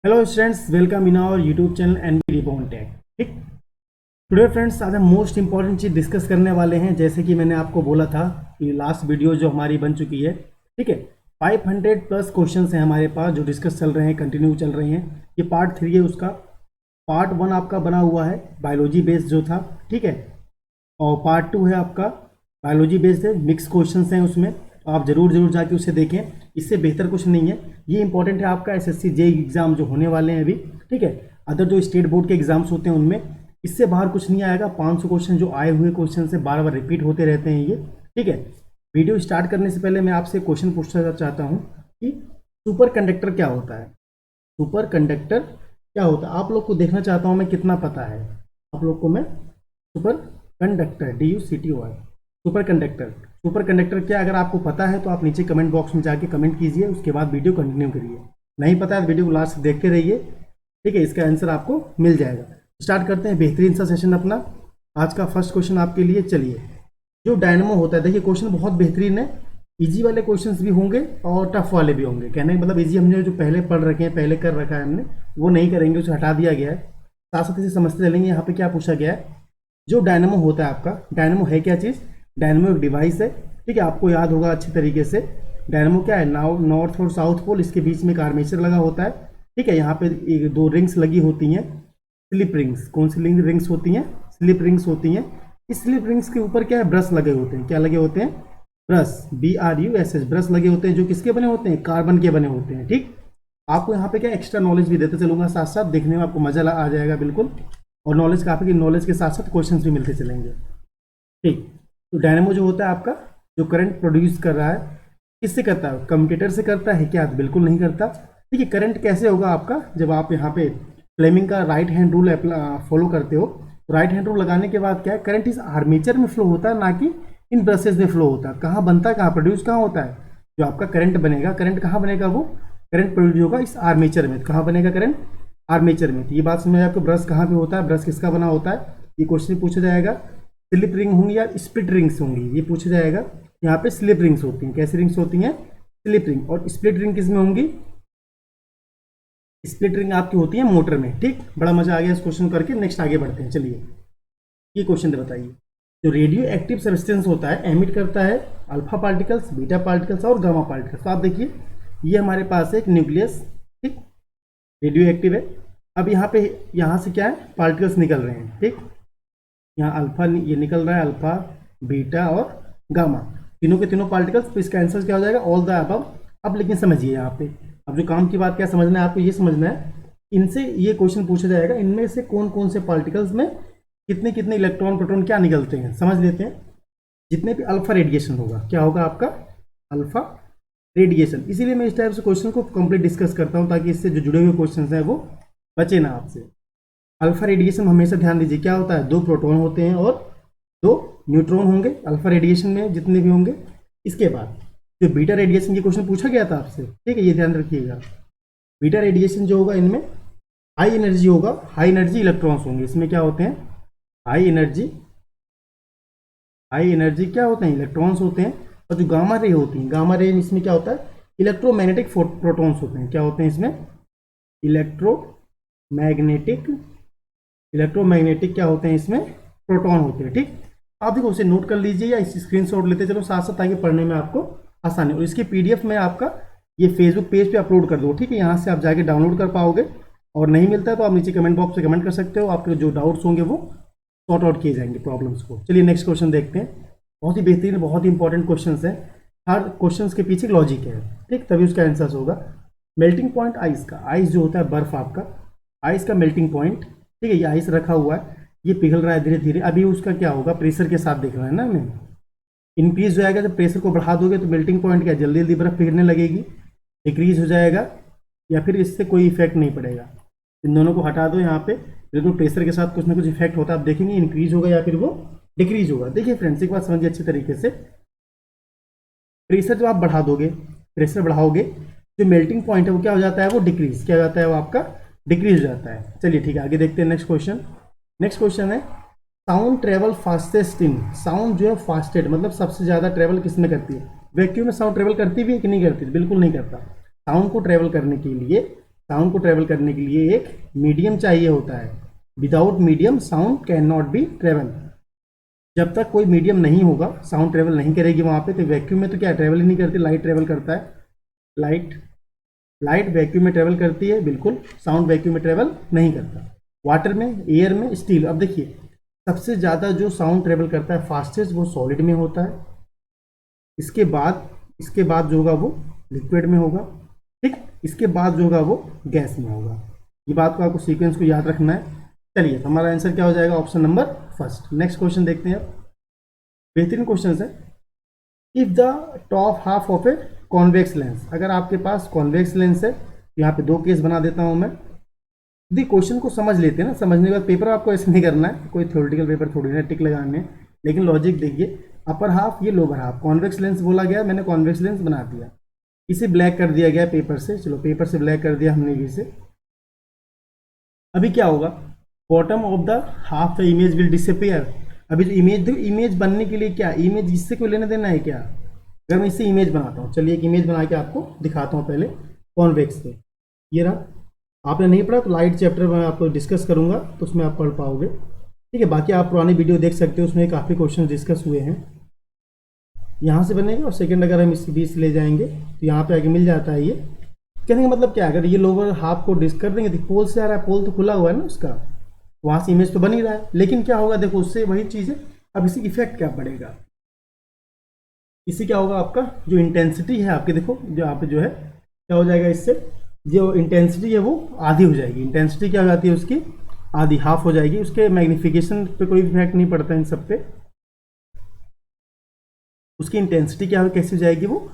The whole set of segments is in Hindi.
Hello students, welcome in our YouTube channel NB Reborn Tech। ठीक, टुडे फ्रेंड्स आज हम मोस्ट इंपॉर्टेंट चीज़ डिस्कस करने वाले हैं। जैसे कि मैंने आपको बोला था कि लास्ट वीडियो जो हमारी बन चुकी है, ठीक है, 500 प्लस क्वेश्चंस हैं हमारे पास जो डिस्कस चल रहे हैं, कंटिन्यू चल रहे हैं। ये पार्ट 3 है, उसका पार्ट 1 आपका बना हुआ है बायोलॉजी बेस्ड जो था, ठीक है, और पार्ट 2 है आपका बायोलॉजी बेस्ड है, मिक्स क्वेश्चंस हैं उसमें। तो आप जरूर जाके उसे देखें, इससे बेहतर कुछ नहीं है। ये इंपॉर्टेंट है आपका एसएससी जेईई एग्जाम जो होने वाले हैं अभी, ठीक है। अदर जो स्टेट बोर्ड के एग्जाम्स होते हैं उनमें इससे बाहर कुछ नहीं आएगा। 500 क्वेश्चन जो आए हुए क्वेश्चन से बार बार रिपीट होते रहते हैं ये, ठीक है। वीडियो स्टार्ट करने से पहले मैं आपसे क्वेश्चन पूछना चाहता हूँ कि सुपर कंडक्टर क्या होता है। सुपर कंडक्टर क्या होता है आप लोग को देखना चाहता हूँ मैं, कितना पता है आप लोग को। मैं super conductor DUCTOR, super conductor क्या, अगर आपको पता है तो आप नीचे कमेंट बॉक्स में जाके कमेंट कीजिए, उसके बाद वीडियो कंटिन्यू करिए। नहीं पता है तो वीडियो को लास्ट तक देखते रहिए, ठीक है, इसका आंसर आपको मिल जाएगा। स्टार्ट करते हैं बेहतरीन सा सेशन अपना। आज का फर्स्ट क्वेश्चन आपके लिए, चलिए। जो डायनेमो होता है, देखिए क्वेश्चन बहुत बेहतरीन है। इजी वाले क्वेश्चंस भी होंगे और टफ वाले भी होंगे। कहने का मतलब इजी हमने जो पहले पढ़ रखे हैं, पहले कर रखा है हमने, वो नहीं करेंगे, उसे हटा दिया गया है। साथ साथ इसे समझते चलेंगे। यहाँ पे क्या पूछा गया है, जो डायनेमो होता है आपका, डायनेमो है क्या चीज़, डायनेमो एक डिवाइस है, ठीक है। आपको याद होगा अच्छी तरीके से, डायनेमो क्या है, नॉर्थ और साउथ पोल, इसके बीच में एक आर्मेचर लगा होता है, ठीक है। यहाँ पे एक दो रिंग्स लगी होती हैं, स्लिप रिंग्स। कौन सी रिंग्स होती हैं, स्लिप रिंग्स होती हैं। इस स्लिप रिंग्स के ऊपर क्या है, ब्रश लगे होते हैं। क्या लगे होते हैं, ब्रश, BRUSH, ब्रश लगे होते हैं, जो किसके बने होते हैं, कार्बन के बने होते हैं, ठीक। आपको यहाँ पे क्या एक्स्ट्रा नॉलेज भी देते चलूंगा साथ साथ, देखने में आपको मजा आ जाएगा बिल्कुल। और नॉलेज काफी की नॉलेज के साथ साथ क्वेश्चंस भी मिलते चलेंगे, ठीक। तो डायनेमो जो होता है आपका, जो करंट प्रोड्यूस कर रहा है, किससे करता है, कम्यूटेटर से करता है क्या, बिल्कुल नहीं करता, ठीक है। करंट कैसे होगा आपका, जब आप यहाँ पे फ्लेमिंग का राइट हैंड रूल फॉलो करते हो, तो राइट हैंड रूल लगाने के बाद क्या है, करंट इस आर्मेचर में फ्लो होता है, ना कि इन ब्रशेज में फ्लो होता है। कहाँ बनता है, कहाँ प्रोड्यूस कहाँ होता है, जो आपका करंट बनेगा, करंट कहाँ बनेगा, वो करंट प्रोड्यूस होगा इस आर्मेचर में। कहाँ बनेगा करंट, आर्मेचर में। तो ये बात समझ आपको, ब्रश कहाँ पे होता है, ब्रश किसका बना होता है, ये क्वेश्चन पूछा जाएगा। स्लिप रिंग होंगी या स्प्लिट रिंग्स होंगी, ये पूछा जाएगा। यहाँ पे स्लिप रिंग्स होती हैं। कैसी रिंग्स होती हैं, स्लिप रिंग। और स्प्लिट रिंग किस में होंगी, स्प्लिट रिंग आपकी होती है मोटर में, ठीक। बड़ा मजा आ गया इस क्वेश्चन करके। नेक्स्ट आगे बढ़ते हैं, चलिए। ये क्वेश्चन बताइए, जो रेडियो एक्टिव सब्सटेंस होता है, एमिट करता है अल्फा पार्टिकल्स, बीटा पार्टिकल्स और गामा पार्टिकल्स। तो आप देखिए, ये हमारे पास है एक न्यूक्लियस, ठीक, रेडियो एक्टिव है। अब यहाँ से क्या है, पार्टिकल्स निकल रहे हैं, ठीक। यहाँ अल्फा ये निकल रहा है, अल्फा, बीटा और गामा, तीनों के तीनों पार्टिकल्स। तो इसका आंसर क्या हो जाएगा, ऑल द अबव। अब लेकिन समझिए यहाँ पे, अब जो काम की बात क्या समझना है आपको, ये समझना है, इनसे ये क्वेश्चन पूछा जाएगा, इनमें से कौन कौन से पार्टिकल्स में कितने कितने इलेक्ट्रॉन प्रोटॉन क्या निकलते हैं, समझ लेते हैं। जितने भी अल्फा रेडिएशन होगा, क्या होगा आपका, अल्फा रेडिएशन। इसीलिए मैं इस टाइप से क्वेश्चन को कंप्लीट डिस्कस करता हूँ, ताकि इससे जो जुड़े हुए क्वेश्चन हैं वो बचे ना आपसे। अल्फा रेडिएशन हमेशा ध्यान दीजिए, क्या होता है, 2 प्रोटॉन होते हैं और 2 न्यूट्रॉन होंगे अल्फा रेडिएशन में, जितने भी होंगे। इसके बाद जो बीटा रेडिएशन की क्वेश्चन पूछा गया था आपसे, ठीक है, ये ध्यान रखिएगा। बीटा रेडिएशन जो होगा, इनमें हाई एनर्जी होगा, हाई एनर्जी इलेक्ट्रॉन्स होंगे। इसमें क्या होते हैं, हाई एनर्जी क्या होते हैं, इलेक्ट्रॉन्स होते हैं। और जो गामा रे होती हैं, गामा रे, इसमें क्या होता है, इलेक्ट्रोमैग्नेटिक प्रोटॉन्स होते हैं। क्या होते हैं इसमें, इलेक्ट्रोमैग्नेटिक क्या होते हैं इसमें, प्रोटॉन होते हैं, ठीक। आप देखो उसे नोट कर लीजिए या स्क्रीनशॉट लेते चलो साथ साथ, ताकि पढ़ने में आपको आसानी हो। और इसकी PDF मैं आपका ये फेसबुक पेज पे अपलोड कर दूँ, ठीक है। यहाँ से आप जाके डाउनलोड कर पाओगे, और नहीं मिलता है तो आप नीचे कमेंट बॉक्स में कमेंट कर सकते हो। आपके जो डाउट्स होंगे वो सॉर्ट आउट किए जाएंगे, प्रॉब्लम्स को। चलिए नेक्स्ट क्वेश्चन देखते हैं। बहुत ही बेहतरीन, बहुत ही इंपॉर्टेंट क्वेश्चन है। हर क्वेश्चन के पीछे लॉजिक है, ठीक, तभी उसका आंसर होगा। मेल्टिंग पॉइंट आइस का, आइस जो होता है बर्फ आपका, आइस का मेल्टिंग पॉइंट, ठीक है। ये आइस रखा हुआ है, ये पिघल रहा है धीरे धीरे। अभी उसका क्या होगा, प्रेशर के साथ देख रहा है ना हमें, इंक्रीज हो जाएगा। जब प्रेशर को बढ़ा दोगे तो मेल्टिंग पॉइंट क्या, जल्दी जल्दी बर्फ पिघलने लगेगी। डिक्रीज हो जाएगा, या फिर इससे कोई इफेक्ट नहीं पड़ेगा। इन दोनों को हटा दो। यहाँ पे बिल्कुल प्रेशर के साथ कुछ ना कुछ इफेक्ट होता है, आप देखेंगे इंक्रीज होगा या फिर वो डिक्रीज होगा। देखिए फ्रेंड्स, एक बात समझिए अच्छे तरीके से, प्रेशर जब आप बढ़ा दोगे, प्रेशर बढ़ाओगे, जो मेल्टिंग पॉइंट है वो क्या हो जाता है, वो डिक्रीज, क्या हो जाता है, वो आपका डिक्रीज हो जाता है। चलिए ठीक है, आगे देखते हैं नेक्स्ट क्वेश्चन। नेक्स्ट क्वेश्चन है, sound travel fastest in, sound जो है फास्टेस्ट मतलब सबसे ज्यादा ट्रेवल किस में करती है, वैक्यूम में साउंड ट्रेवल करती भी है कि नहीं करती, बिल्कुल नहीं करता। साउंड को ट्रेवल करने के लिए साउंड को ट्रेवल करने के लिए एक मीडियम चाहिए होता है। Without medium sound can not be travel. जब तक कोई मीडियम नहीं होगा साउंड ट्रेवल नहीं करेगी वहाँ पे। तो वैक्यूम में तो क्या ट्रेवल ही नहीं करती, लाइट ट्रेवल करता है। लाइट लाइट वैक्यूम में ट्रेवल करती है, बिल्कुल। साउंड वैक्यूम में ट्रेवल नहीं करता। वाटर में, एयर में, स्टील। अब देखिए सबसे ज़्यादा जो साउंड ट्रेवल करता है फास्टेस्ट वो सॉलिड में होता है। इसके बाद जो होगा वो लिक्विड में होगा, ठीक। इसके बाद जो होगा वो गैस में होगा। ये बात को आपको सीक्वेंस को याद रखना है। चलिए तो हमारा आंसर क्या हो जाएगा, option number first. Next question देखते हैं अब। बेहतरीन क्वेश्चन है। If the top half of a convex lens, अगर आपके पास कॉन्वेक्स लेंस है, यहाँ पे दो केस बना देता हूँ मैं। दी क्वेश्चन को समझ लेते हैं ना, समझने के बाद पेपर आपको ऐसे नहीं करना है, कोई थ्योरेटिकल पेपर थोड़ी ना टिक लगाने, लेकिन लॉजिक देखिए। अपर हाफ, ये लोअर हाफ, कॉन्वेक्स लेंस बोला गया, मैंने कॉन्वेक्स लेंस बना दिया। इसे ब्लैक कर दिया गया पेपर से, चलो पेपर से ब्लैक कर दिया हमने इसे। अभी क्या होगा, bottom of the half the image will disappear. अभी जो इमेज बनने के लिए क्या, इमेज इससे कोई लेना देना है क्या। अगर मैं इससे इमेज बनाता हूँ, चलिए एक इमेज बना के आपको दिखाता हूँ पहले कॉन्वेक्स से। ये रहा, आपने नहीं पढ़ा तो लाइट चैप्टर में आपको डिस्कस करूँगा तो उसमें आप पढ़ पाओगे, ठीक है। बाकी आप पुरानी वीडियो देख सकते हो, उसमें काफ़ी क्वेश्चन डिस्कस हुए हैं। यहाँ से बनेगा और सेकंड अगर हम इस बीच ले जाएंगे तो यहाँ पे आगे मिल जाता है। ये कहने का मतलब क्या, अगर ये लोअर हाफ को डिस्क कर देंगे तो पोल से आ रहा है, पोल तो खुला हुआ है ना उसका, वहाँ से इमेज तो बन ही रहा है। लेकिन क्या होगा, देखो उससे वही चीज़ है। अब इसी इफेक्ट क्या पड़ेगा, इससे क्या होगा, आपका जो इंटेंसिटी है आपके, देखो जो यहाँ पे जो है क्या हो जाएगा, इससे जो इंटेंसिटी है वो आधी हो जाएगी। इंटेंसिटी क्या हो जाती है उसकी, आधी, हाफ हो जाएगी। उसके मैग्निफिकेशन पे कोई इफेक्ट नहीं पड़ता इन सब पे। उसकी इंटेंसिटी क्या हो, कैसे हो जाएगी, वो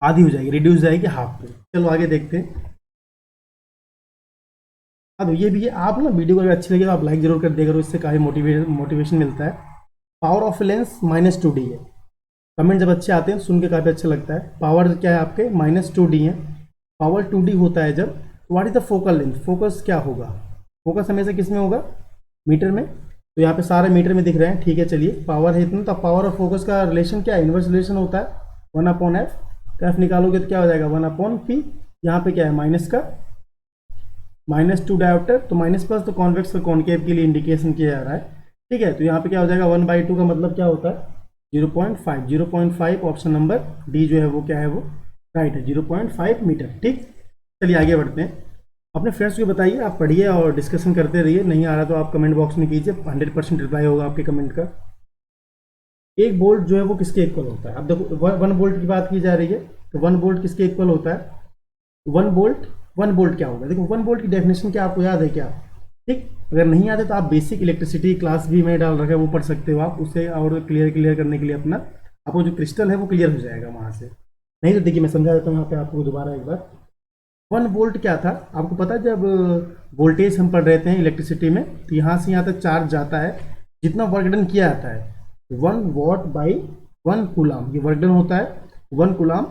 आधी हो जाएगी, रिड्यूस जाएगी हाफ पे। चलो आगे देखते हैं। अब ये भी है, आप ना वीडियो अगर अच्छी लगे तो आप लाइक जरूर कर दिया करो, इससे काफ़ी मोटिवेशन मिलता है। पावर ऑफ लेंस -2D है। कमेंट जब अच्छे आते हैं सुन के काफ़ी अच्छा लगता है। पावर क्या है आपके, -2D है। पावर 2D होता है जब, what is the focal length, focus क्या होगा, फोकस हमेशा किस में होगा, मीटर में। तो यहाँ पे सारे मीटर में दिख रहे हैं, ठीक है। चलिए पावर है इतना, तो पावर और फोकस का रिलेशन क्या है, इनवर्स रिलेशन होता है 1/f। तो f निकालोगे तो क्या हो जाएगा 1/p। यहाँ पे क्या है माइनस का, -2 डायोप्टर, तो माइनस प्लस तो कॉन्वेक्स और कॉनकेव के लिए इंडिकेशन किया जा रहा है, ठीक है। तो यहाँ पे क्या हो जाएगा 1/2 का मतलब क्या होता है 0.5। 0.5 ऑप्शन नंबर डी जो है वो क्या है, वो राइट है, 0.5 मीटर, ठीक। चलिए आगे बढ़ते हैं। अपने फ्रेंड्स को बताइए, आप पढ़िए और डिस्कशन करते रहिए। नहीं आ रहा तो आप कमेंट बॉक्स में कीजिए, 100% रिप्लाई होगा आपके कमेंट का। एक वोल्ट जो है वो किसके इक्वल होता है, अब देखो 1 वोल्ट की बात की जा रही है, तो 1 वोल्ट किसके इक्वल होता है, 1 वोल्ट क्या होगा। देखो 1 वोल्ट की डेफिनेशन क्या आपको याद है क्या, ठीक। अगर नहीं याद है तो आप बेसिक इलेक्ट्रिसिटी क्लास भी में डाल रखा है, वो पढ़ सकते हो आप। उसे और क्लियर करने के लिए अपना आपको जो क्रिस्टल है वो क्लियर हो जाएगा वहाँ से। नहीं तो देखिए मैं समझा देता हूँ यहाँ पे आपको दोबारा एक बार। 1 वोल्ट क्या था आपको पता है, जब वोल्टेज हम पढ़ रहे थे इलेक्ट्रिसिटी में, तो यहाँ से यहाँ तक चार्ज जाता है, जितना वर्क डन किया जाता है 1 वॉट बाई 1 कूलाम, ये वर्क डन होता है 1 कूलाम।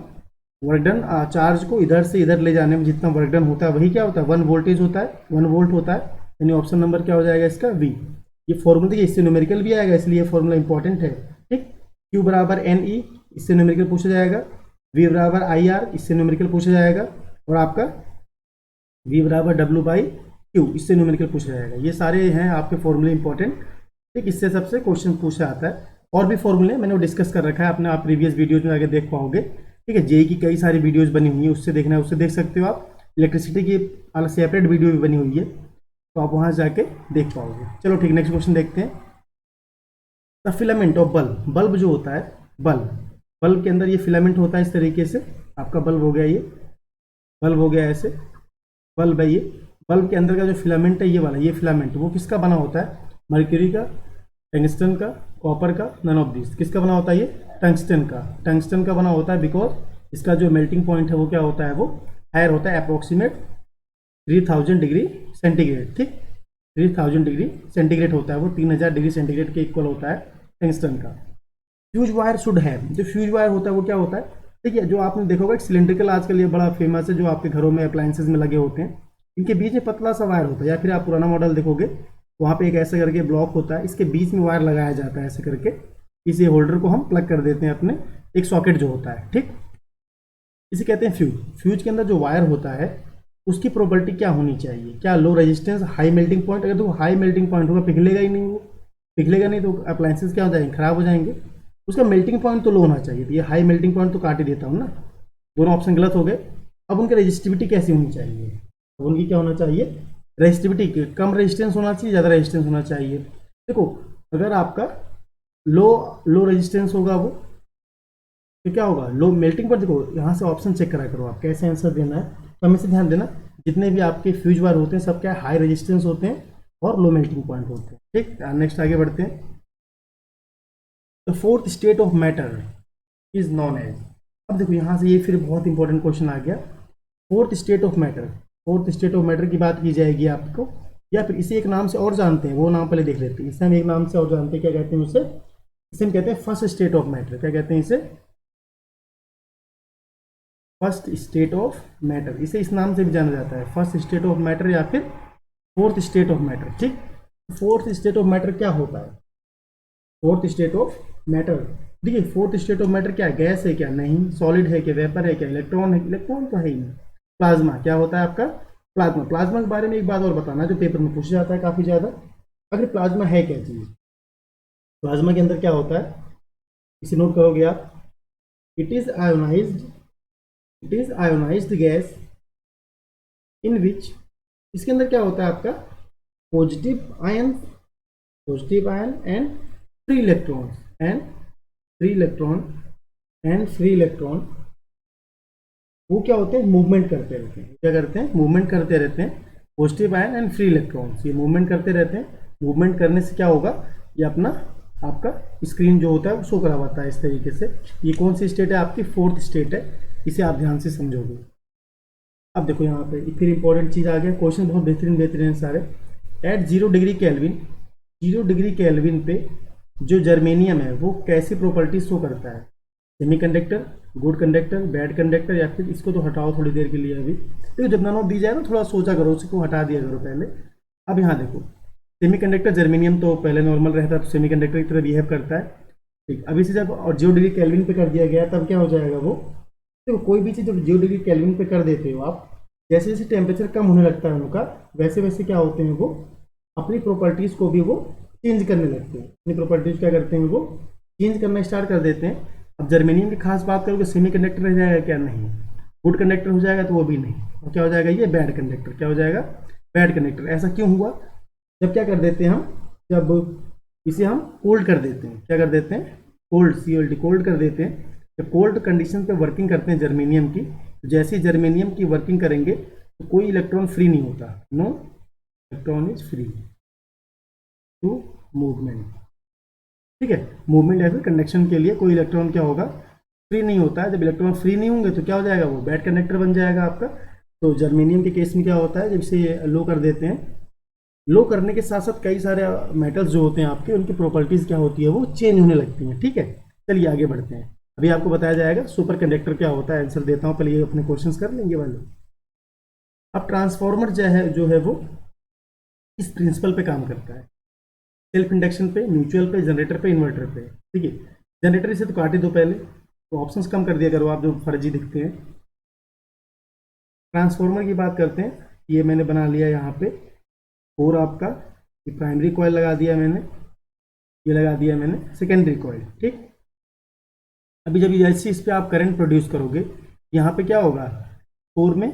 वर्क डन चार्ज को इधर से इधर ले जाने में जितना वर्क डन होता है वही क्या होता है 1 वोल्टेज होता है, 1 वोल्ट होता है। यानी ऑप्शन नंबर क्या हो जाएगा इसका, वी। ये फॉर्मूला देखिए, इससे न्यूमेरिकल भी आएगा, इसलिए ये फॉर्मूला इंपॉर्टेंट है, ठीक। Q बराबर NE, इससे न्यूमेरिकल पूछा जाएगा। V बराबर IR, इससे न्यूमेरिकल पूछा जाएगा। और आपका V बराबर W/Q, इससे न्यूमेरिकल पूछा जाएगा। ये सारे हैं आपके फॉर्मूले इंपॉर्टेंट, ठीक। इससे सबसे क्वेश्चन पूछा जाता है। और भी फॉर्मूले मैंने वो डिस्कस कर रखा है, अपने आप प्रीवियस वीडियोज में आगे देख पाओगे, ठीक है। जेई की कई सारी वीडियोज बनी हुई है, उससे देखना है उससे देख सकते हो आप। इलेक्ट्रिसिटी की अलग सेपरेट वीडियो भी बनी हुई है, तो आप वहाँ जाके देख पाओगे। चलो ठीक, नेक्स्ट क्वेश्चन देखते हैं। The filament of bulb, bulb जो होता है, बल्ब के अंदर ये फिलामेंट होता है इस तरीके से। आपका बल्ब हो गया, ये बल्ब हो गया ऐसे, बल्ब है ये। बल्ब के अंदर का जो फिलामेंट है ये वाला, ये फिलामेंट वो किसका बना होता है, मर्क्यूरी का, टंगस्टन का, कॉपर का, नन ऑफ दिस। किसका बना होता है ये, टंगस्टन का। टंगस्टन का बना होता है बिकॉज इसका जो मेल्टिंग पॉइंट है वो क्या होता है, वो हायर होता है, अप्रोक्सीमेट 3000 डिग्री सेंटीग्रेड, ठीक। 3000 डिग्री सेंटीग्रेड होता है वो, 3000 डिग्री सेंटीग्रेड के इक्वल होता है टंगस्टन का। फ्यूज वायर शुड हैव, जो फ्यूज वायर होता है वो क्या होता है, ठीक है। जो आपने देखा होगा सिलेंड्रिकल आजकल ये बड़ा फेमस है, जो आपके घरों में अप्लायंसेज में लगे होते हैं, इनके बीच में पतला सा वायर होता है। या फिर आप पुराना मॉडल देखोगे वहाँ पे एक ऐसे करके ब्लॉक होता है, इसके बीच में वायर लगाया जाता है ऐसे करके। इसी होल्डर को हम प्लग कर देते हैं अपने एक सॉकेट जो होता है, ठीक। इसे कहते हैं फ्यूज। फ्यूज के अंदर जो वायर होता है उसकी प्रॉपर्टी क्या होनी चाहिए, क्या low resistance high melting point. अगर तो हाई मेल्टिंग पॉइंट होगा पिघलेगा ही नहीं, वो पिघलेगा नहीं तो अप्लायंसेस क्या हो जाएंगे, खराब हो जाएंगे। उसका मेल्टिंग पॉइंट तो लो होना चाहिए। तो ये हाई मेल्टिंग पॉइंट तो काट ही देता हूँ ना, दोनों ऑप्शन गलत हो गए। अब उनकी रेजिस्टिविटी कैसी होनी चाहिए, अब उनकी क्या होना चाहिए, रेजिस्टिविटी कम रेजिस्टेंस होना चाहिए, ज़्यादा रेजिस्टेंस होना चाहिए। देखो अगर आपका लो लो रेजिस्टेंस होगा वो, तो क्या होगा, लो मेल्टिंग पर। देखो यहाँ से ऑप्शन चेक करा करो आप कैसे आंसर देना है। तो हमें से ध्यान देना, जितने भी आपके फ्यूज वायर होते हैं सब क्या हाई रेजिस्टेंस होते हैं और लो मेल्टिंग पॉइंट होते हैं। ठीक, नेक्स्ट आगे बढ़ते हैं। The fourth state of matter is known as. अब देखो यहाँ से ये फिर बहुत इंपॉर्टेंट क्वेश्चन आ गया। Fourth state of matter, fourth state of matter की बात की जाएगी आपको, या फिर इसे एक नाम से और जानते हैं, वो नाम पहले देख लेते हैं। इसे हम एक नाम से और जानते हैं, क्या कहते हैं उसे, इसे हम कहते हैं फर्स्ट स्टेट ऑफ मैटर। क्या कहते हैं इसे, फर्स्ट स्टेट ऑफ मैटर। इसे इस नाम से भी जाना जाता है, फर्स्ट स्टेट ऑफ मैटर या फिर फोर्थ स्टेट ऑफ मैटर। ठीक, फोर्थ स्टेट ऑफ मैटर क्या होता है, फोर्थ स्टेट ऑफ मैटर। देखिए फोर्थ स्टेट ऑफ मैटर क्या है, गैस है क्या, नहीं, सॉलिड है क्या, वेपर है क्या, इलेक्ट्रॉन है, इलेक्ट्रॉन तो है ही नहीं। प्लाज्मा क्या होता है आपका, प्लाज्मा। प्लाज्मा के बारे में एक बात और बताना जो पेपर में पूछा जाता है काफी ज्यादा। अगर प्लाज्मा है क्या चीज, प्लाज्मा के अंदर क्या होता है, इसे नोट करोगे आप, it is ionized, it is ionized gas in which, इसके अंदर क्या होता है आपका, positive ion, positive ion and free electron, and free electron, and free electron वो क्या होते हैं, मूवमेंट करते रहते हैं। क्या करते हैं, मूवमेंट करते रहते हैं। Positive ion and free electrons ये मूवमेंट करते रहते हैं। मूवमेंट करने से क्या होगा, ये अपना आपका स्क्रीन जो होता है वो शो करा हुआ है इस तरीके से। ये कौन सी स्टेट है आपकी, फोर्थ स्टेट है, इसे आप ध्यान से समझोगे। अब देखो यहाँ पे फिर इंपॉर्टेंट चीज आ गया, क्वेश्चन बहुत बेहतरीन बेहतरीन सारे। At 0 degree Kelvin, 0 degree Kelvin पे जो जर्मेनियम है वो कैसी प्रॉपर्टी शो करता है, semiconductor, good conductor, bad conductor, या फिर इसको तो हटाओ थोड़ी देर के लिए अभी। देखो जब नानो दी जाए ना थोड़ा सोचा करो, उसको हटा दिया करो पहले। अब यहाँ देखो सेमीकंडक्टर जर्मेनियम तो पहले नॉर्मल रहता है, तो सेमीकंडक्टर की तरह बिहेव करता है। ठीक, अभी से जब और 0 डिग्री केल्विन पे कर दिया गया तब क्या हो जाएगा वो, देखो कोई भी चीज़ जब 0 डिग्री केल्विन पे कर देते हो आप, जैसे जैसे टेम्परेचर कम होने लगता है उनका, वैसे वैसे क्या होते हैं वो अपनी प्रॉपर्टीज़ को भी वो चेंज करने लगते हैं। अपनी प्रॉपर्टीज़ क्या करते हैं वो चेंज करना स्टार्ट कर देते हैं। अब जर्मेनियम की खास बात करोगे, सेमी कंडक्टर रह जाएगा क्या, नहीं। गुड कंडक्टर हो जाएगा तो वो भी नहीं, और क्या हो जाएगा ये बैड कंडक्टर, क्या हो जाएगा बैड कंडक्टर। ऐसा क्यों हुआ, जब क्या कर देते हैं हम, जब इसे हम कोल्ड कर देते हैं, क्या कर देते हैं, कोल्ड, COLD, कोल्ड कर देते हैं। जब कोल्ड कंडीशन पे वर्किंग करते हैं जर्मेनियम की, तो जैसे ही जर्मेनियम की वर्किंग करेंगे तो कोई इलेक्ट्रॉन फ्री नहीं होता, no electron is free to movement. ठीक है, मूवमेंट या फिर कंडक्शन के लिए कोई इलेक्ट्रॉन क्या होगा, फ्री नहीं होता है। जब इलेक्ट्रॉन फ्री नहीं होंगे तो क्या हो जाएगा, वो बैड कंडक्टर बन जाएगा आपका। तो जर्मेनियम के केस में क्या होता है, जब इसे लो कर देते हैं, लो करने के साथ साथ कई सारे मेटल्स जो होते हैं आपके, उनकी प्रॉपर्टीज क्या होती है वो चेंज होने लगती हैं। ठीक है, चलिए आगे बढ़ते हैं। अभी आपको बताया जाएगा सुपर कंडक्टर क्या होता है, आंसर देता हूँ, पहले ये अपने क्वेश्चंस कर लेंगे वाले। अब ट्रांसफार्मर जो है वो इस प्रिंसिपल पे काम करता है, सेल्फ इंडक्शन पे, म्यूचुअल पे, जनरेटर पे, इन्वर्टर पे। ठीक है, जनरेटर इसे तो काटे दो पहले, तो ऑप्शंस कम कर दिया करो आप जो फर्जी दिखते हैं। ट्रांसफार्मर की बात करते हैं, ये मैंने बना लिया यहाँ पे, और आपका ये प्राइमरी कॉइल लगा दिया मैंने, ये लगा दिया मैंने सेकेंडरी कॉइल। ठीक, अभी जब जैसे इस पर आप करंट प्रोड्यूस करोगे, यहाँ पे क्या होगा, कोर में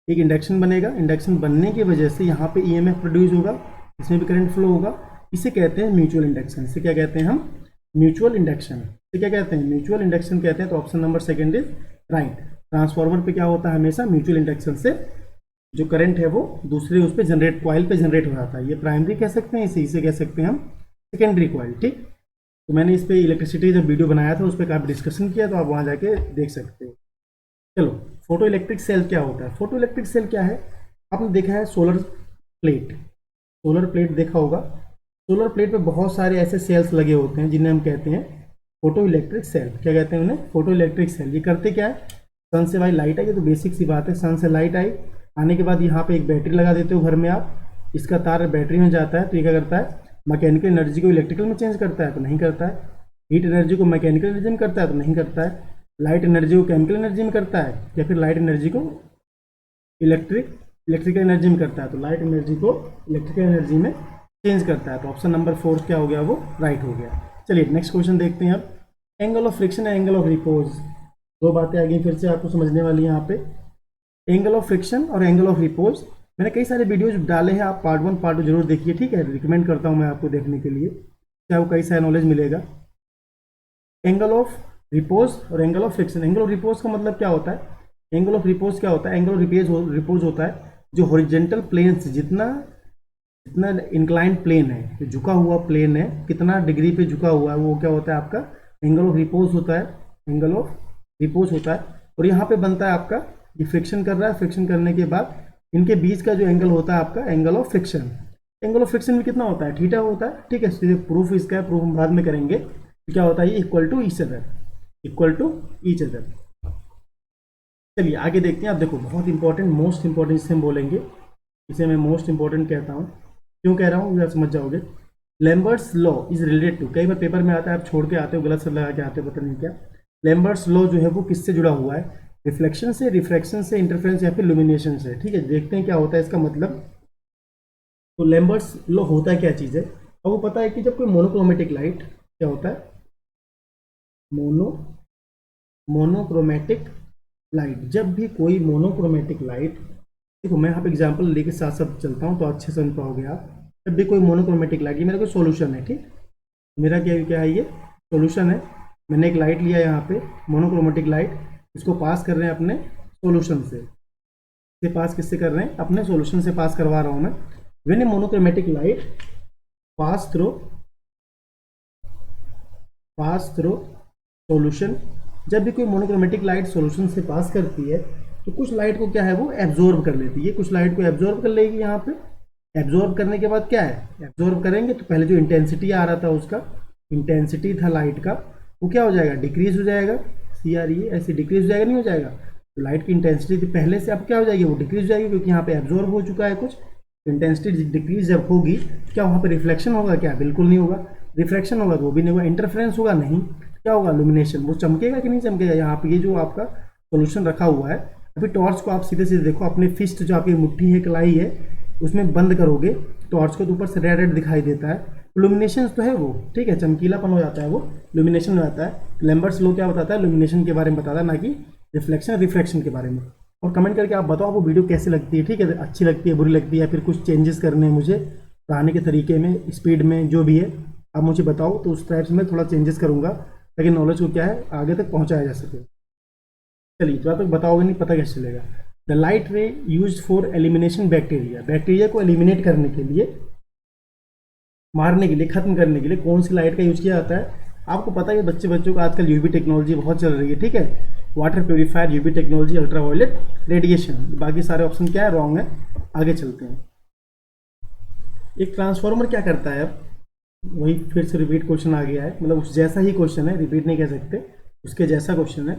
एक इंडक्शन बनेगा, इंडक्शन बनने की वजह से यहाँ पे EMF प्रोड्यूस होगा, इसमें भी करंट फ्लो होगा। इसे कहते हैं म्यूचुअल इंडक्शन। इसे क्या कहते हैं हम, म्यूचुअल इंडक्शन। इसे क्या कहते हैं, म्यूचुअल इंडक्शन कहते हैं। तो option number second is right. Transformer पे क्या होता है हमेशा, म्यूचुअल इंडक्शन से जो करंट है वो दूसरे उस पर जनरेट, कॉइल पे जनरेट हो जाता है। ये प्राइमरी कह सकते हैं, इसे कह सकते हैं हम सेकेंडरी कॉइल। ठीक, तो मैंने इस पर इलेक्ट्रिसिटी जब वीडियो बनाया था उस पर काफ़ी डिस्कशन किया, तो आप वहाँ जाके देख सकते हो। चलो, फोटो इलेक्ट्रिक सेल क्या होता है। फोटो इलेक्ट्रिक सेल क्या है, आपने देखा है सोलर प्लेट, सोलर प्लेट देखा होगा। सोलर प्लेट पे बहुत सारे ऐसे सेल्स लगे होते हैं जिन्हें हम कहते हैं फोटो इलेक्ट्रिक सेल। क्या कहते हैं उन्हें, फोटो इलेक्ट्रिक सेल। ये करते क्या है, सन से भाई लाइट आई, ये तो बेसिक सी बात है। सन से लाइट आई, आने के बाद यहाँ पे एक बैटरी लगा देते हो घर में आप, इसका तार बैटरी में जाता है, तो ये क्या करता है, मैकेनिकल एनर्जी को इलेक्ट्रिकल में चेंज करता है, तो नहीं करता है। हीट एनर्जी को मैकेनिकल एनर्जी में करता है, तो नहीं करता है। लाइट एनर्जी को केमिकल एनर्जी में करता है, या फिर लाइट एनर्जी को इलेक्ट्रिक इलेक्ट्रिकल एनर्जी में करता है, तो लाइट एनर्जी को इलेक्ट्रिकल एनर्जी में चेंज करता है। तो ऑप्शन नंबर 4 क्या हो गया, वो राइट हो गया। चलिए नेक्स्ट क्वेश्चन देखते हैं अब। Angle of friction angle of repose, दो बातें आ गई फिर से आपको समझने वाली है यहाँ पे। एंगल ऑफ फ्रिक्शन और एंगल ऑफ रिपोज, मैंने कई सारे वीडियोज डाले हैं, आप पार्ट 1 पार्ट 2 जरूर देखिए, ठीक है। रिकमेंड करता हूँ मैं आपको देखने के लिए, क्या आपको कई सारा नॉलेज मिलेगा। एंगल ऑफ रिपोज और angle of friction. Angle of repose का मतलब क्या होता है, एंगल ऑफ रिपोज क्या होता है, एंगल ऑफ रिपोज होता है जो हॉरिजेंटल प्लेन से जितना जितना इंक्लाइंड प्लेन है, जो झुका हुआ प्लेन है, कितना डिग्री पे झुका हुआ है, वो क्या होता है आपका एंगल ऑफ रिपोज होता है। एंगल ऑफ रिपोज होता है। और यहाँ पे बनता है आपका, ये फ्रिक्शन कर रहा है, फ्रिक्शन करने के बाद इनके बीच का जो एंगल होता है आपका angle of friction. Angle of friction में कितना होता है, थीटा होता है, ठीक है। सीधे प्रूफ इसका है, प्रूफ हम बाद में करेंगे। क्या होता है, ये equal to each other, equal to each other. चलिए आगे देखते हैं। आप देखो बहुत इंपॉर्टेंट, मोस्ट इंपॉर्टेंट इसे हम बोलेंगे, इसे मैं मोस्ट इंपॉर्टेंट कहता हूँ। क्यों कह रहा हूँ, आप समझ जाओगे। Lambert's law is related to, कई बार पेपर में आता है, आप छोड़ के आते हो, गलत से लगा के आते हो, पता नहीं क्या। लैम्बर्ट्स लॉ जो है वो किससे जुड़ा हुआ है, रिफ्लेक्शन से, रिफ्रैक्शन से, इंटरफेरेंस या फिर लुमिनेशन से, ठीक है। देखते हैं क्या होता है इसका मतलब। तो लैम्बर्ट्स लॉ होता है क्या चीज़ है, और वो पता है कि जब कोई मोनोक्रोमेटिक लाइट, क्या होता है, मोनोक्रोमेटिक लाइट, जब भी कोई मोनोक्रोमेटिक लाइट, देखो मैं यहाँ पे एग्जांपल लेके साथ साथ चलता हूँ तो अच्छे समझ पाओगे आप। जब भी कोई मोनोक्रोमेटिक लाइट, ये मेरा कोई सॉल्यूशन है, ठीक, मेरा क्या क्या है, ये सॉल्यूशन है। मैंने एक लाइट लिया यहाँ पे मोनोक्रोमेटिक लाइट, इसको पास कर रहे हैं अपने सॉल्यूशन से, पास किससे कर रहे हैं, अपने सॉल्यूशन से पास करवा रहा हूँ मैं। When A monochromatic light pass through solution, जब भी कोई मोनोक्रोमेटिक लाइट सॉल्यूशन से पास करती है तो कुछ लाइट को क्या है, वो एब्जॉर्ब कर लेती है, कुछ लाइट को एब्जॉर्ब कर लेगी। यहाँ पे एब्जॉर्ब करने के बाद क्या है, एब्जॉर्ब करेंगे तो पहले जो इंटेंसिटी आ रहा था, उसका इंटेंसिटी था लाइट का, वो क्या हो जाएगा, डिक्रीज हो जाएगा। सी आर ई ऐसे डिक्रीज हो जाएगा, नहीं हो जाएगा। तो लाइट की इंटेंसिटी थी पहले से, अब क्या हो जाएगी, वो डिक्रीज हो जाएगी, क्योंकि यहाँ पे एब्जॉर्ब हो चुका है कुछ। इंटेंसिटी डिक्रीज जब होगी, क्या वहाँ पे रिफ्लेक्शन होगा, क्या बिल्कुल नहीं होगा। रिफ्लेक्शन होगा वो भी नहीं होगा, इंटरफेरेंस होगा नहीं, क्या होगा, लुमिनेशन। वो चमकेगा कि नहीं चमकेगा। यहाँ पे ये जो आपका सॉल्यूशन रखा हुआ है, अभी टॉर्च को आप सीधे सीधे देखो, अपने फिस्ट जो आपकी मुट्ठी है, कलाई है, उसमें बंद करोगे टॉर्च को, तो ऊपर से रेड रेड दिखाई देता है, लुमिनेशन तो है वो, ठीक है, चमकीलापन हो जाता है, वो लुमिनेशन हो जाता है। लैम्बर्ट्स लॉ क्या बताता है, लुमिनेशन के बारे में बताता है, ना कि रिफ्लेक्शन रिफ्रैक्शन के बारे में। और कमेंट करके आप बताओ आपको वीडियो कैसी लगती है, ठीक है, अच्छी लगती है, बुरी लगती है, या फिर कुछ चेंजेस करने हैं मुझे पढ़ाने के तरीके में, स्पीड में, जो भी है आप मुझे बताओ, तो उस टाइप से मैं थोड़ा चेंजेस करूँगा, ताकि नॉलेज को क्या है आगे तक पहुँचाया जा सके। चलिए जब तक बताओगे नहीं पता कैसे चलेगा। द लाइट रे use for elimination bacteria, bacteria को एलिमिनेट करने के लिए, मारने के लिए, खत्म करने के लिए कौन सी लाइट का यूज किया जाता है। आपको पता है बच्चों को आजकल यूवी टेक्नोलॉजी बहुत चल रही है, ठीक है, water purifier, UV technology, ultraviolet radiation. बाकी सारे ऑप्शन क्या है, रॉन्ग है। आगे चलते हैं। एक ट्रांसफार्मर क्या करता है, अब वही फिर से रिपीट क्वेश्चन आ गया है, मतलब उस जैसा ही क्वेश्चन है, रिपीट नहीं कह सकते, उसके जैसा क्वेश्चन है।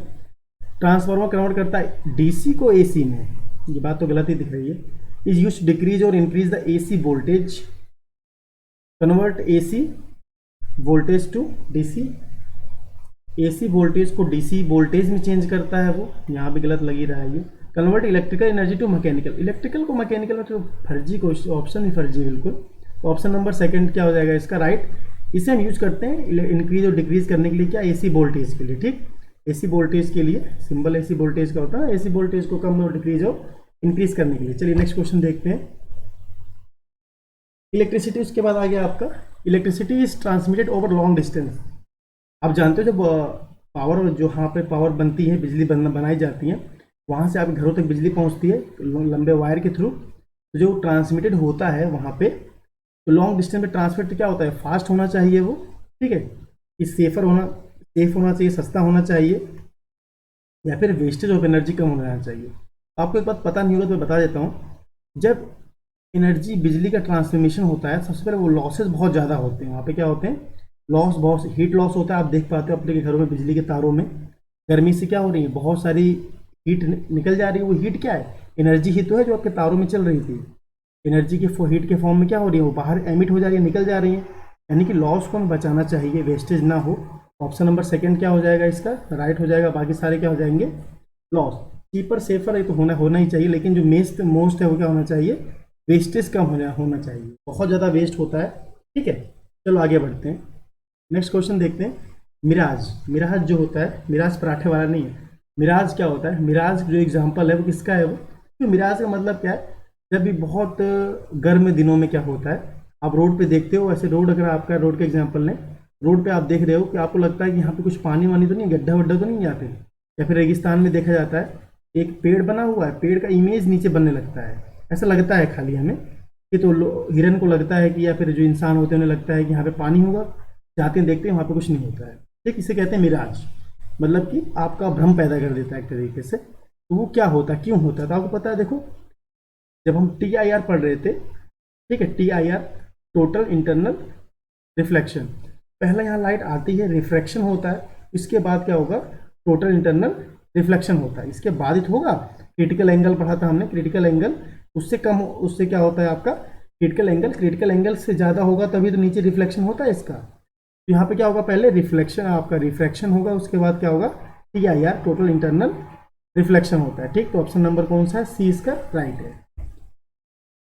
ट्रांसफार्मर कन्वर्ट करता है डीसी को एसी में, ये बात तो गलत ही दिख रही है। इज यूज डिक्रीज और increase the AC voltage, convert AC voltage to DC, AC voltage को डीसी वोल्टेज में चेंज करता है वो, यहाँ भी गलत लग ही रहा है ये। Convert electrical energy to mechanical, electrical को मैकेनिकल में, तो फर्जी क्वेश्चन, ऑप्शन ही फर्जी बिल्कुल। ऑप्शन नंबर सेकंड क्या हो जाएगा इसका राइट। इसे हम यूज करते हैं इंक्रीज और डिक्रीज करने के लिए, क्या, एसी वोल्टेज के लिए, ठीक, एसी वोल्टेज के लिए, सिंबल एसी वोल्टेज का होता है, एसी वोल्टेज को कम और डिक्रीज और इंक्रीज करने के लिए। चलिए नेक्स्ट क्वेश्चन देखते हैं। इलेक्ट्रिसिटी, उसके बाद आ गया आपका, electricity is transmitted over long distance. आप जानते हो जब पावर, जो यहाँ पे पावर बनती है, बिजली बनाई जाती है, वहाँ से आपके घरों तक बिजली पहुँचती है लंबे वायर के थ्रू, तो जो ट्रांसमिटेड होता है वहाँ पे, तो लॉन्ग डिस्टेंस पे ट्रांसमिट क्या होता है, फास्ट होना चाहिए वो, ठीक है, इस सेफ होना चाहिए, सस्ता होना चाहिए, या फिर वेस्टेज ऑफ एनर्जी कम होना चाहिए। आपको एक बात पता नहीं होगा तो मैं बता देता हूँ। जब एनर्जी, बिजली का ट्रांसफॉर्मेशन होता है, सबसे पहले वो लॉसेस बहुत ज़्यादा होते हैं, वहाँ पे क्या होते हैं, लॉस, बहुत हीट लॉस होता है। आप देख पाते हो अपने घरों में बिजली के तारों में, गर्मी से क्या हो रही है, बहुत सारी हीट निकल जा रही है। वो हीट क्या है, एनर्जी ही तो है जो आपके तारों में चल रही थी, एनर्जी के हीट के फॉर्म में क्या हो रही है, वो बाहर एमिट हो जा रही है, निकल जा रही है, यानी कि लॉस को हमें बचाना चाहिए, वेस्टेज ना हो। ऑप्शन नंबर सेकंड क्या हो जाएगा इसका राइट हो जाएगा, बाकी सारे क्या हो जाएंगे, लॉस। चीपर सेफर है तो होना ही चाहिए, लेकिन जो मोस्ट है वो क्या होना चाहिए, वेस्टेज कम होना चाहिए, बहुत ज़्यादा वेस्ट होता है। ठीक है, चलो आगे बढ़ते हैं, नेक्स्ट क्वेश्चन देखते हैं। मिराज जो होता है, मिराज पराठे वाला नहीं है, मिराज क्या होता है, मिराज जो एग्जाम्पल है वो किसका है, वो तो मिराज का मतलब क्या है, जब भी बहुत गर्म दिनों में क्या होता है, आप रोड पे देखते हो, ऐसे रोड, अगर आपका रोड का एग्जाम्पल लें, रोड पे आप देख रहे हो कि आपको लगता है कि यहाँ पे कुछ पानी वानी तो नहीं, गड्ढा वड्ढा तो नहीं यहाँ पे, या फिर रेगिस्तान में देखा जाता है एक पेड़ बना हुआ है, पेड़ का इमेज नीचे बनने लगता है, ऐसा लगता है खाली हमें कि तो हिरन को लगता है कि, या फिर जो इंसान होते हैं उन्हें लगता है कि यहाँ पे पानी होगा, जाते हैं देखते हैं वहाँ पे कुछ नहीं होता है। ठीक, इसे कहते हैं मिराज, मतलब कि आपका भ्रम पैदा कर देता है एक तरीके से। तो वो क्या होता है, क्यों होता है, तो आपको पता है, देखो जब हम TIR पढ़ रहे थे, ठीक है, TIR टोटल इंटरनल रिफ्लेक्शन, पहला यहाँ लाइट आती है, रिफ्रैक्शन होता है, इसके बाद क्या होगा, टोटल इंटरनल रिफ्लेक्शन होता है, इसके बाद ही होगा क्रिटिकल एंगल, पढ़ा था हमने क्रिटिकल एंगल, उससे कम, उससे क्या होता है आपका क्रिटिकल एंगल से ज़्यादा होगा तभी तो नीचे रिफ्लेक्शन होता है इसका। तो यहाँ पे क्या होगा, पहले रिफ्लेक्शन आपका रिफ्रैक्शन होगा, उसके बाद क्या होगा, TIR टोटल इंटरनल रिफ्लेक्शन होता है। ठीक, तो ऑप्शन नंबर कौन सा है, सी इसका राइट है।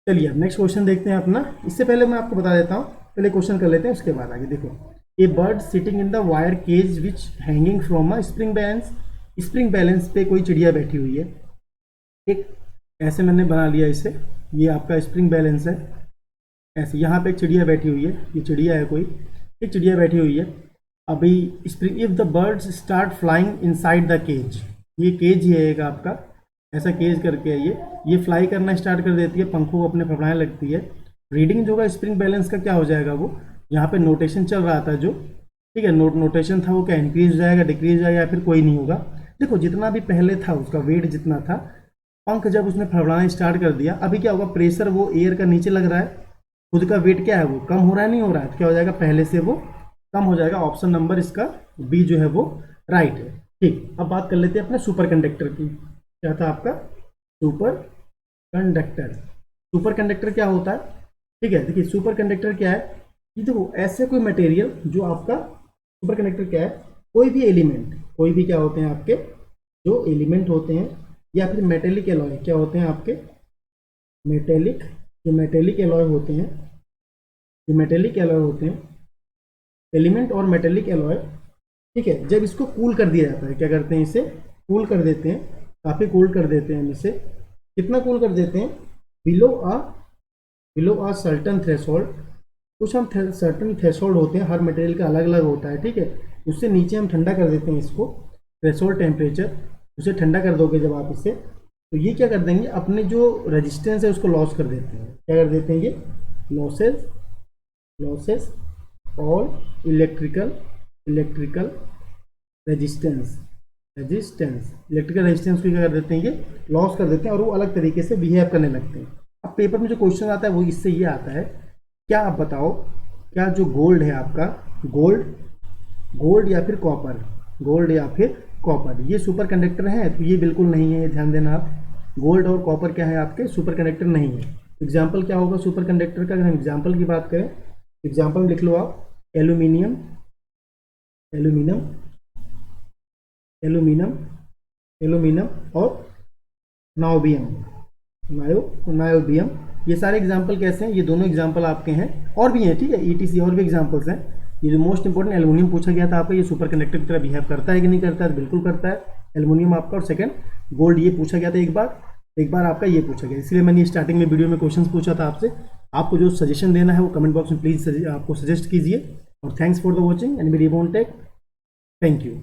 चलिए अब नेक्स्ट क्वेश्चन देखते हैं अपना, इससे पहले मैं आपको बता देता हूँ, पहले क्वेश्चन कर लेते हैं उसके बाद आगे। देखो, a bird sitting in the wire cage which hanging from a spring balance पे कोई चिड़िया बैठी हुई है। ठीक, ऐसे मैंने बना लिया इसे, ये आपका स्प्रिंग बैलेंस है, ऐसे यहाँ पे एक चिड़िया बैठी हुई है, ये चिड़िया है कोई, एक चिड़िया बैठी हुई है। अभी spring, if the birds start flying inside the cage, ये केज ही है एक आपका, ऐसा केज करके है ये फ्लाई करना स्टार्ट कर देती है, पंखों को अपने फड़फड़ाने लगती है। रीडिंग जो होगा स्प्रिंग बैलेंस का क्या हो जाएगा, वो यहाँ पे नोटेशन चल रहा था जो, ठीक है, नोटेशन था वो क्या इंक्रीज हो जाएगा, डिक्रीज हो जाएगा, या फिर कोई नहीं होगा। देखो जितना भी पहले था उसका वेट जितना था, पंख जब उसने फड़फड़ाना स्टार्ट कर दिया, अभी क्या होगा, प्रेशर वो एयर का नीचे लग रहा है, खुद का वेट क्या है वो कम हो रहा है, नहीं हो रहा है, तो क्या हो जाएगा, पहले से वो कम हो जाएगा। ऑप्शन नंबर इसका बी जो है वो राइट है। ठीक, अब बात कर लेते हैं अपने सुपर कंडक्टर की, क्या था आपका सुपर कंडक्टर। सुपर कंडक्टर क्या होता है, ठीक है, देखिए सुपर कंडक्टर क्या है, ये देखो ऐसे कोई मटेरियल जो आपका, सुपर कंडक्टर क्या है, कोई भी एलिमेंट, कोई भी क्या होते हैं आपके जो एलिमेंट होते हैं, या फिर मेटेलिक एलॉय क्या होते हैं आपके, मेटेलिक, जो मेटेलिक एलॉय होते हैं, जो मेटेलिक एलॉय होते हैं, एलिमेंट और मेटेलिक एलॉय, ठीक है, जब इसको कूल कर दिया जाता है, क्या करते हैं, इसे कूल कर देते हैं, काफ़ी कूल कर देते हैं हम इसे, कितना कूल कर देते हैं, बिलो आ सर्टन थ्रेशोल्ड, कुछ हम सर्टन थ्रेशोल्ड होते हैं, हर मटेरियल का अलग अलग होता है, ठीक है, उससे नीचे हम ठंडा कर देते हैं इसको, थ्रेशोल्ड टेम्परेचर, उसे ठंडा कर दोगे जब आप इसे, तो ये क्या कर देंगे, अपने जो रेजिस्टेंस है उसको लॉस कर देते हैं, क्या कर देते हैं, ये losses all electrical resistance electrical resistance को क्या कर देते हैं, ये लॉस कर देते हैं, और वो अलग तरीके से बिहेव करने लगते हैं। अब पेपर में जो क्वेश्चन आता है वो इससे ये आता है, क्या आप बताओ, क्या जो गोल्ड है आपका, गोल्ड या फिर कॉपर, ये सुपर कंडक्टर है, तो ये बिल्कुल नहीं है, ये ध्यान देना आप, गोल्ड और कॉपर क्या है आपके सुपर कंडक्टर नहीं है। एग्जाम्पल क्या होगा सुपर कंडक्टर का, अगर हम एग्जाम्पल की बात करें, एग्जाम्पल लिख लो आप, एल्यूमिनियम और नायोबियम, ये सारे एग्जाम्पल कैसे हैं, ये दोनों एग्जाम्पल आपके हैं, और भी हैं, ठीक है, ETC और भी एग्जाम्पल्स हैं। ये जो मोस्ट इंपॉर्टेंट एल्यूमिनियम पूछा गया था आपका, ये सुपर कंडक्टर की तरह बिहेव करता है कि नहीं करता है, बिल्कुल करता है एल्यूमिनियम आपका, और सेकंड गोल्ड ये पूछा गया था एक बार आपका ये पूछा गया, इसलिए मैंने स्टार्टिंग में वीडियो में क्वेश्चन पूछा था आपसे। आपको जो सजेशन देना है वो कमेंट बॉक्स में प्लीज आपको सजेस्ट कीजिए, और thanks for the watching and we rebound take, thank you.